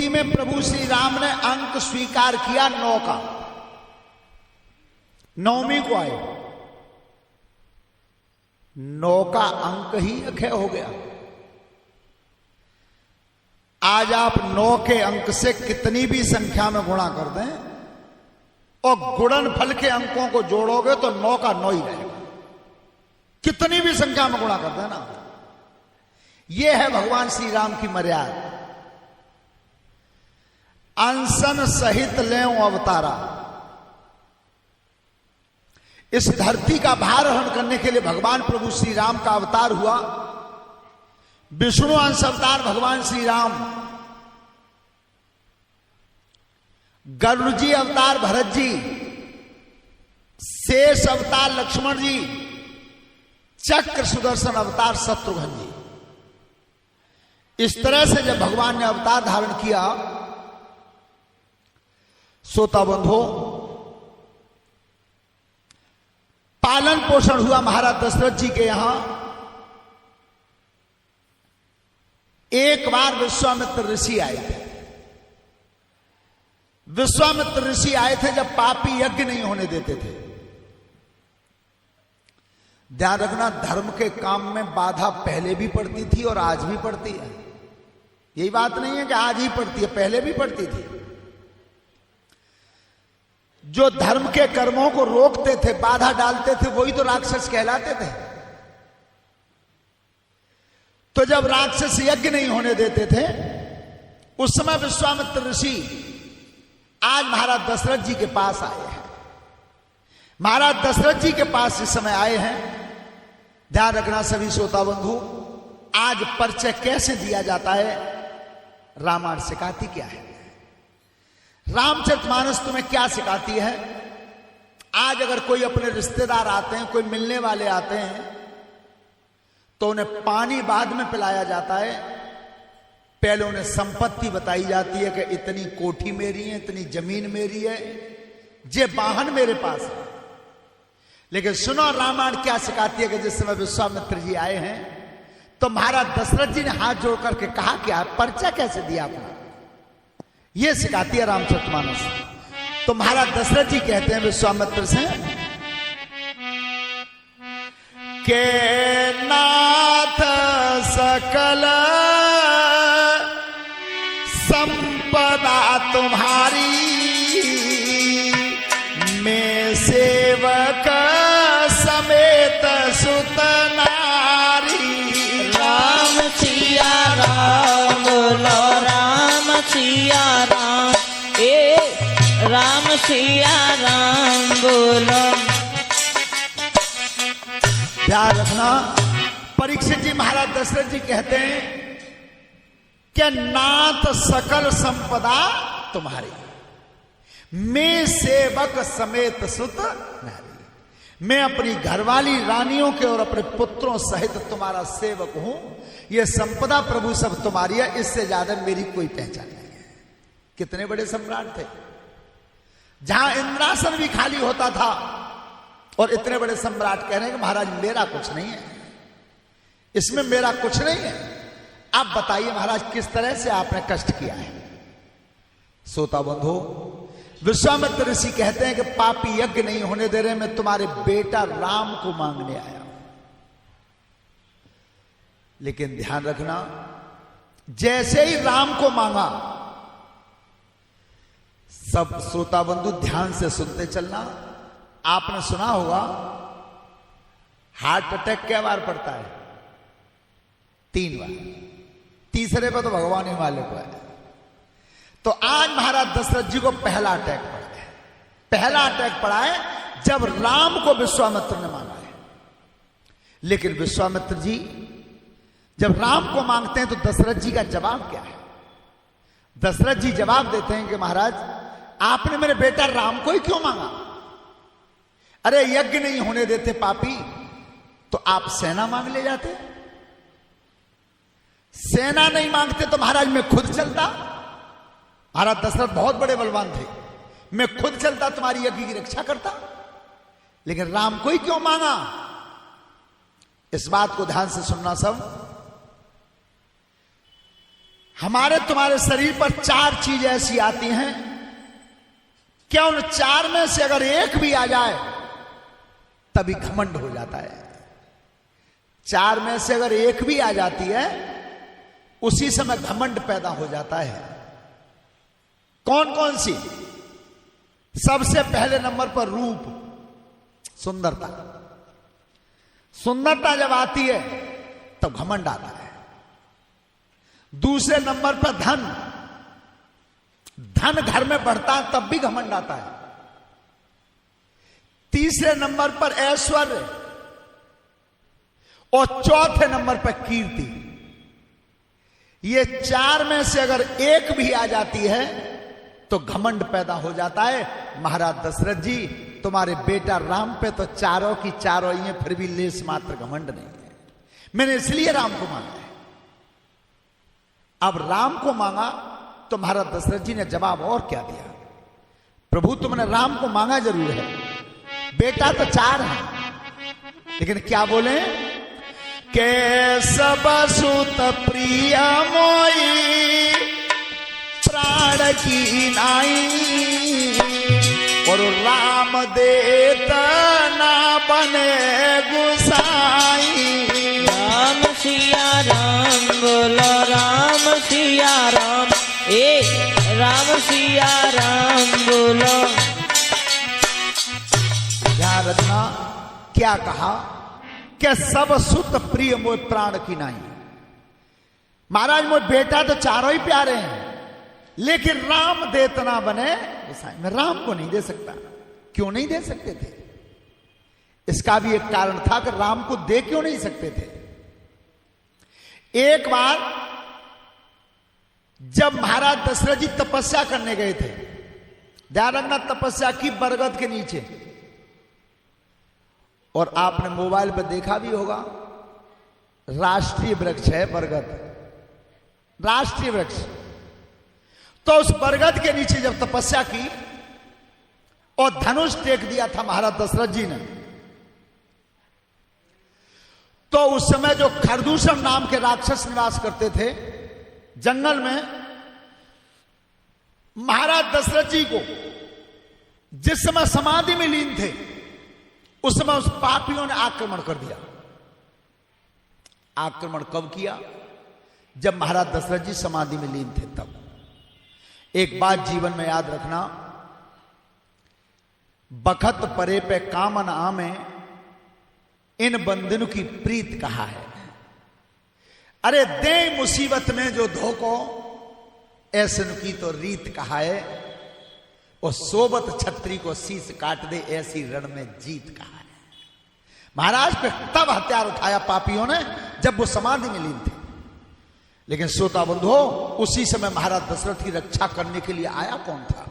स्तुति में प्रभु श्री राम ने अंक स्वीकार किया 9 का, 9वीं को आए, 9 का अंक ही अक्षय हो गया। आज आप 9 के अंक से कितनी भी संख्या में गुणा कर दें और गुणनफल के अंकों को जोड़ोगे तो 9 का 9 ही रहेगा, कितनी भी संख्या में गुणा कर देना। यह है भगवान श्री राम की मर्यादा। अंसन सहित लें अवतारा, इस धरती का भार हरण करने के लिए भगवान प्रभु श्री राम का अवतार हुआ। विष्णु अंश अवतार भगवान श्री राम, गरुड़ जी अवतार भरत जी, शेष अवतार लक्ष्मण जी, चक्र सुदर्शन अवतार शत्रुघ्न जी। इस तरह से जब भगवान ने अवतार धारण किया, श्रोता बंधो, पालन पोषण हुआ महाराज दशरथ जी के यहां। एक बार विश्वामित्र ऋषि आए थे। विश्वामित्र ऋषि आए थे जब पापी यज्ञ नहीं होने देते थे। ध्यान रखना, धर्म के काम में बाधा पहले भी पड़ती थी और आज भी पड़ती है। यही बात नहीं है कि आज ही पड़ती है, पहले भी पड़ती थी। जो धर्म के कर्मों को रोकते थे, बाधा डालते थे, वही तो राक्षस कहलाते थे। तो जब राक्षस यज्ञ नहीं होने देते थे, उस समय विश्वामित्र ऋषि आज महाराज दशरथ जी के पास आए हैं। महाराज दशरथ जी के पास इस समय आए हैं। ध्यान रखना सभी श्रोता बंधु, आज परिचय कैसे दिया जाता है, रामायण सिखाती क्या है, रामचरितमानस तुम्हें क्या सिखाती है। आज अगर कोई अपने रिश्तेदार आते हैं, कोई मिलने वाले आते हैं, तो उन्हें पानी बाद में पिलाया जाता है। पहले उन्हें संपत्ति बताई जाती है कि इतनी कोठी मेरी है, इतनी जमीन मेरी है, ये वाहन मेरे पास है। लेकिन सुनो रामायण क्या सिखाती है कि जिस समय विश्वामित्र जी आए हैं, तो महाराज दशरथ जी ने हाथ जोड़ करके कहा क्या परिचय कैसे दिया अपना, यह सिखाती है रामचरितमानस। तो महाराज दशरथ जी कहते हैं विश्वामित्र से के नाथ सकल संपदा तुम्हारी, मैं सेवक समेत सुत नारी। राम सिया राम बोलो, राम सिया राम, राम सिया राम बोलो। ध्यान रखना, परीक्षित जी महाराज दशरथ जी कहते हैं कि नाथ सकल संपदा तुम्हारी, मैं सेवक समेत सुत नारी। मैं अपनी घरवाली रानियों के और अपने पुत्रों सहित तुम्हारा सेवक हूं। यह संपदा प्रभु सब तुम्हारी है, इससे ज्यादा मेरी कोई पहचान नहीं है। कितने बड़े सम्राट थे, जहां इंद्रासन भी खाली होता था और इतने बड़े सम्राट कह रहे हैं कि महाराज मेरा कुछ नहीं है, इसमें मेरा कुछ नहीं है। आप बताइए महाराज किस तरह से आपने कष्ट किया है। श्रोता बंधु, विश्वामित्र ऋषि कहते हैं कि पापी यज्ञ नहीं होने दे रहे, मैं तुम्हारे बेटा राम को मांगने आया हूं। लेकिन ध्यान रखना, जैसे ही राम को मांगा, सब श्रोता बंधु ध्यान से सुनते चलना। आपने सुना होगा हार्ट अटैक कै बार पड़ता है, 3 बार, तीसरे पर तो भगवान हिमालय को है। तो आज महाराज दशरथ जी को पहला अटैक पड़ा है। पहला अटैक पड़ा है जब राम को विश्वामित्र ने मांगा है। लेकिन विश्वामित्र जी जब राम को मांगते हैं तो दशरथ जी का जवाब क्या है। दशरथ जी जवाब देते हैं कि महाराज आपने मेरे बेटा राम को ही क्यों मांगा। अरे यज्ञ नहीं होने देते पापी, तो आप सेना मांग ले जाते। सेना नहीं मांगते तो महाराज मैं खुद चलता। महाराज दशरथ बहुत बड़े बलवान थे, मैं खुद चलता तुम्हारी यज्ञ की रक्षा करता। लेकिन राम को ही क्यों मांगा। इस बात को ध्यान से सुनना सब। हमारे तुम्हारे शरीर पर 4 चीज ऐसी आती हैं, क्या उन 4 में से अगर एक भी आ जाए तभी घमंड हो जाता है। 4 में से अगर एक भी आ जाती है उसी समय घमंड पैदा हो जाता है। कौन कौन सी? सबसे पहले नंबर पर रूप, सुंदरता। सुंदरता जब आती है तब घमंड आता है। दूसरे नंबर पर धन, धन घर में बढ़ता है तब भी घमंड आता है। तीसरे नंबर पर ऐश्वर्य और चौथे नंबर पर कीर्ति। ये 4 में से अगर एक भी आ जाती है तो घमंड पैदा हो जाता है। महाराज दशरथ जी, तुम्हारे बेटा राम पे तो चारों की चारों ही हैं, फिर भी लेस मात्र घमंड नहीं है। मैंने इसलिए राम को मांगा है। अब राम को मांगा तो महाराज दशरथ जी ने जवाब और क्या दिया? प्रभु तुमने राम को मांगा जरूर है, बेटा तो 4 है, लेकिन क्या बोले? केशव सुत प्रिय मोई प्राण की नाई, और राम देत ना बने गुसाई। राम सिया राम बोलो राम सिया राम, राम सिया राम बोलो। ध्यान रखना, क्या कहा? क्या सब सुत प्रिय मोह प्राण की नाई। महाराज मोह बेटा तो चारों ही प्यारे हैं, लेकिन राम देतना बने गुसाई। मैं राम को नहीं दे सकता। क्यों नहीं दे सकते थे? इसका भी एक कारण था कि राम को दे क्यों नहीं सकते थे। एक बार जब महाराज दशरथ जी तपस्या करने गए थे, ध्यान रखना, तपस्या की बरगद के नीचे, और आपने मोबाइल पर देखा भी होगा, राष्ट्रीय वृक्ष है बरगद, राष्ट्रीय वृक्ष। तो उस बरगद के नीचे जब तपस्या की और धनुष टेक दिया था महाराज दशरथ जी ने, तो उस समय जो खरदूषण नाम के राक्षस निवास करते थे जंगल में, महाराज दशरथ जी को जिस समय समाधि में लीन थे उस समय उस पापियों ने आक्रमण कर दिया। आक्रमण कब किया? जब महाराज दशरथ जी समाधि में लीन थे तब। एक बात जीवन में याद रखना, बखत परे पे कामन आमे, इन बंधनों की प्रीत कहा है। अरे दे मुसीबत में जो धोखो, ऐसे की तो रीत कहा है। और सोबत छत्री को शीश काट दे, ऐसी रण में जीत कहा है। महाराज पे तब हथियार उठाया पापियों ने जब वो समाधि में लीन थे। लेकिन श्रोता बंधुओं, उसी समय महाराज दशरथ की रक्षा करने के लिए आया कौन था?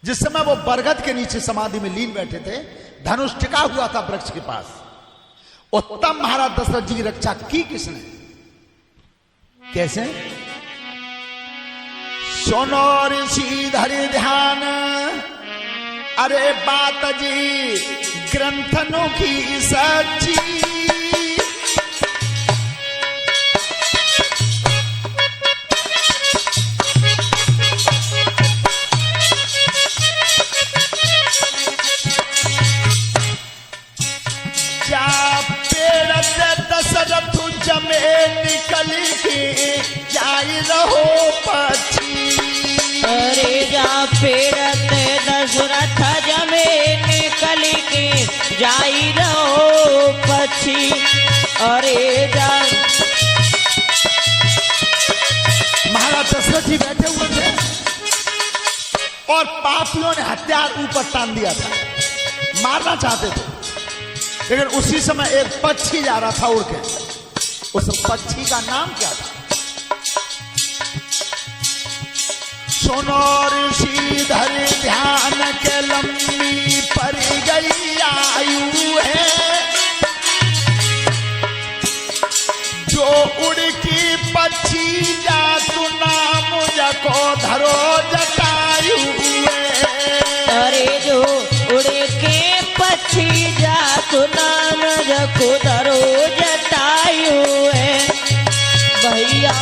जिस समय वो बरगद के नीचे समाधि में लीन बैठे थे, धनुष टिका हुआ था वृक्ष के पास, और तब महाराज दशरथ जी की रक्षा की किसने? कैसे? सुनो ऋषि धरि ध्यान, अरे बात जी ग्रंथनों की सच्ची। जा पेड़ से दशरथ जमे निकल के जाई रहो पक्षी। अरे जा पेड़ ते दशरथ जमे निकल के जाई रहो पक्षी। अरे जा, महाराज दशरथ जी बैठे हुए थे और पापियों ने हथियार ऊपर तान दिया था, मारना चाहते थे। लेकिन उसी समय एक पक्षी जा रहा था उड़ के। उस पक्षी का नाम क्या था? सुनो ऋषि धरि ध्यान के लंबी पड़ गई आयु है, जो उड़ की पक्षी जातु नाम जको धरो जटायु है। अरे जो उड़ के पक्षी जातु नाम जको धरो जटायु है। भैया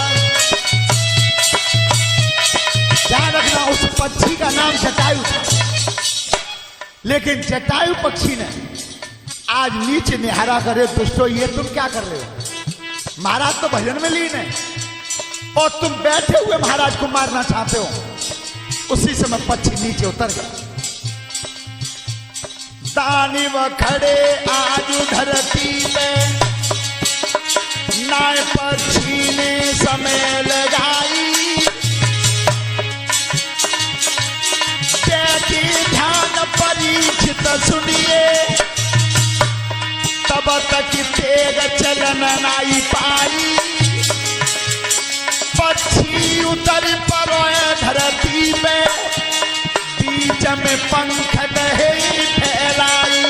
पक्षी का नाम जटायु था, लेकिन जटायु पक्षी ने आज नीचे निहारा करे, दुष्टो ये तुम क्या कर रहे हो? महाराज तो भजन में लीन है और तुम बैठे हुए महाराज को मारना चाहते हो। उसी समय पक्षी नीचे उतर गया। दानिव खड़े आज धरती पे, नाय पक्षी ने समय लगाई, बैठी ध्यान परीक्षित सुनिए, तब तक तेग चलन नाई पाई, पक्षी उतर परोए धरती पे, बीच में पंख दहे फैलाई।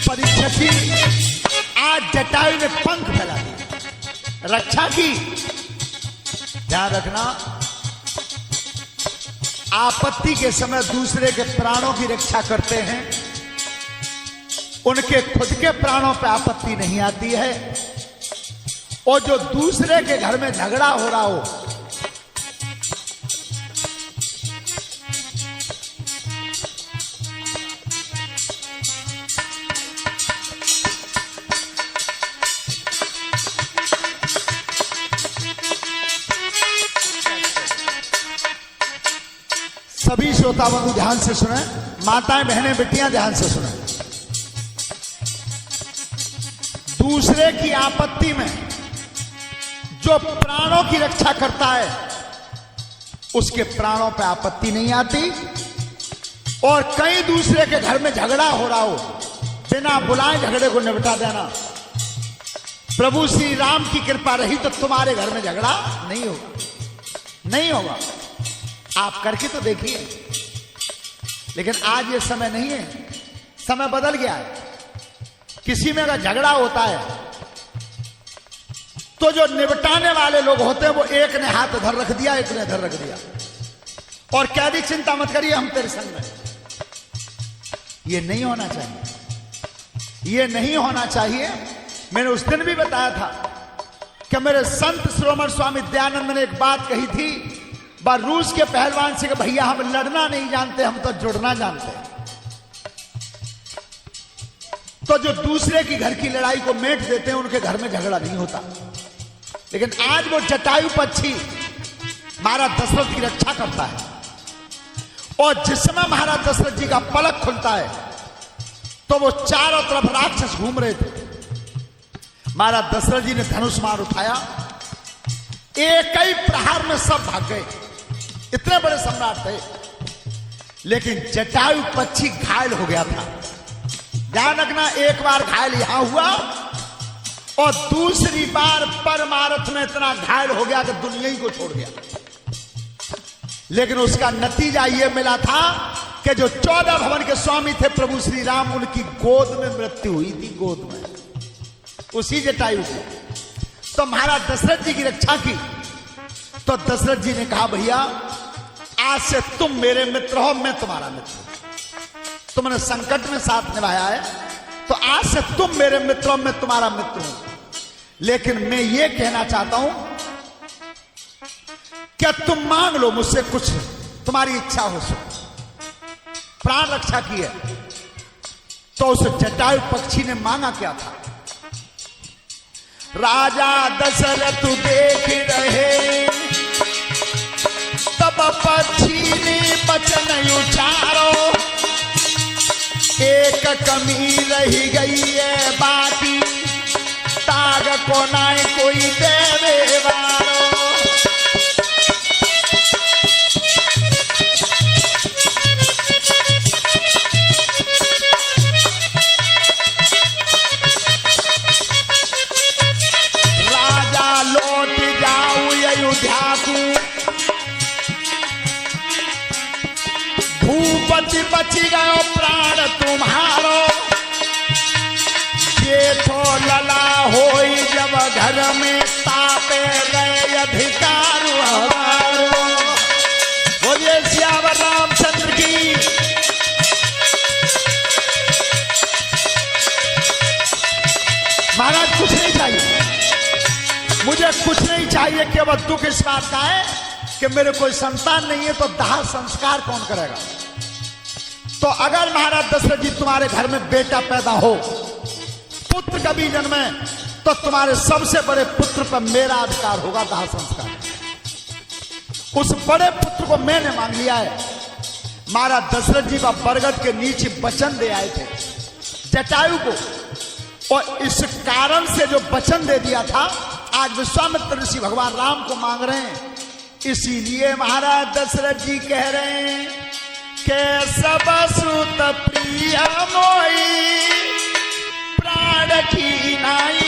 परीक्षित जी आज जटायु ने पंख फैला दिए, रक्षा की। ध्यान रखना, आपत्ति के समय दूसरे के प्राणों की रक्षा करते हैं, उनके खुद के प्राणों पर आपत्ति नहीं आती है। और जो दूसरे के घर में झगड़ा हो रहा हो, सभी श्रोता बंधु ध्यान से सुने, माताएं बहनें बेटियां ध्यान से सुने। दूसरे की आपत्ति में जो प्राणों की रक्षा करता है, उसके प्राणों पे आपत्ति नहीं आती। और कहीं दूसरे के घर में झगड़ा हो रहा हो, बिना बुलाए झगड़े को निपटा देना। प्रभु श्री राम की कृपा रही तो तुम्हारे घर में झगड़ा नहीं होगा, नहीं होगा। आप करके तो देखिए। लेकिन आज ये समय नहीं है, समय बदल गया है। किसी में अगर झगड़ा होता है तो जो निपटाने वाले लोग होते हैं वो एक ने हाथ इधर रख दिया, एक ने इधर रख दिया और कह दी चिंता मत करिए हम तेरे संग में। ये नहीं होना चाहिए, ये नहीं होना चाहिए। मैंने उस दिन भी बताया था कि मेरे संत श्रोमण स्वामी दयानंद ने एक बात कही थी, बार रूस के पहलवान से कि भैया हम लड़ना नहीं जानते, हम तो जुड़ना जानते हैं। तो जो दूसरे की घर की लड़ाई को मेट देते हैं उनके घर में झगड़ा नहीं होता। लेकिन आज वो जटायु पक्षी महाराज दशरथ की रक्षा करता है। और जिस समय महाराज दशरथ जी का पलक खुलता है तो वो चारों तरफ राक्षस घूम रहे थे। महाराज दशरथ जी ने धनुष मार उठाया, एक ही प्रहार में सब भाग गए। इतने बड़े सम्राट थे, लेकिन जटायु पक्षी घायल हो गया था। ध्यान रखना, एक बार घायल यहां हुआ और दूसरी बार परमारथ में इतना घायल हो गया कि दुनिया ही को छोड़ गया। लेकिन उसका नतीजा यह मिला था कि जो 14 भवन के स्वामी थे प्रभु श्री राम, उनकी गोद में मृत्यु हुई थी, गोद में, उसी जटायु को। तो महाराज दशरथ जी की रक्षा की। तो दशरथ जी ने कहा भैया आज से तुम मेरे मित्र हो, मैं तुम्हारा मित्र हूं। तुमने संकट में साथ निभाया है तो आज से तुम मेरे मित्र हो, मैं तुम्हारा मित्र हूं। लेकिन मैं ये कहना चाहता हूं क्या तुम मांग लो मुझसे कुछ, तुम्हारी इच्छा हो सो। प्राण रक्षा की है। तो उस जटायु पक्षी ने मांगा क्या था? राजा दशरथ देख रहे तब पक्षी ने वचन उचारो, एक कमी रही गई है बाकी, ताग को ना कोई देवे वारो। राजा लौट जाऊं अयोध्या को, भूपति बच गयो प्राण तुम्हारो, ये तो लला होई जब घर में तापे गए अधिकार हमारो। बोलिए सियावर रामचंद्र की। कुछ नहीं चाहिए, केवल दुख इस बात का है कि मेरे कोई संतान नहीं है, तो दाह संस्कार कौन करेगा। तो अगर महाराज दशरथ जी तुम्हारे घर में बेटा पैदा हो, पुत्र कभी जन्मे, तो तुम्हारे सबसे बड़े पुत्र पर मेरा अधिकार होगा दाह संस्कार। उस बड़े पुत्र को मैंने मांग लिया है। महाराज दशरथ जी का बरगद के नीचे वचन दे आए थे जटायु को, और इस कारण से जो वचन दे दिया था, आज विश्वामित्र ऋषि भगवान राम को मांग रहे हैं। इसीलिए महाराज दशरथ जी कह रहे हैं कि सब सुत प्रिय मोई प्राण की नाई,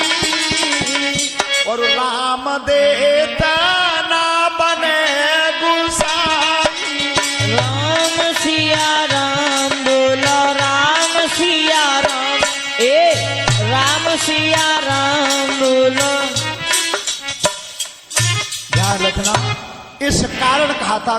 और राम देता ना बने गुसाई। राम सिया राम बोलो राम सिया राम, राम सिया राम बोलो। ध्यान रखना, इस कारण कहा था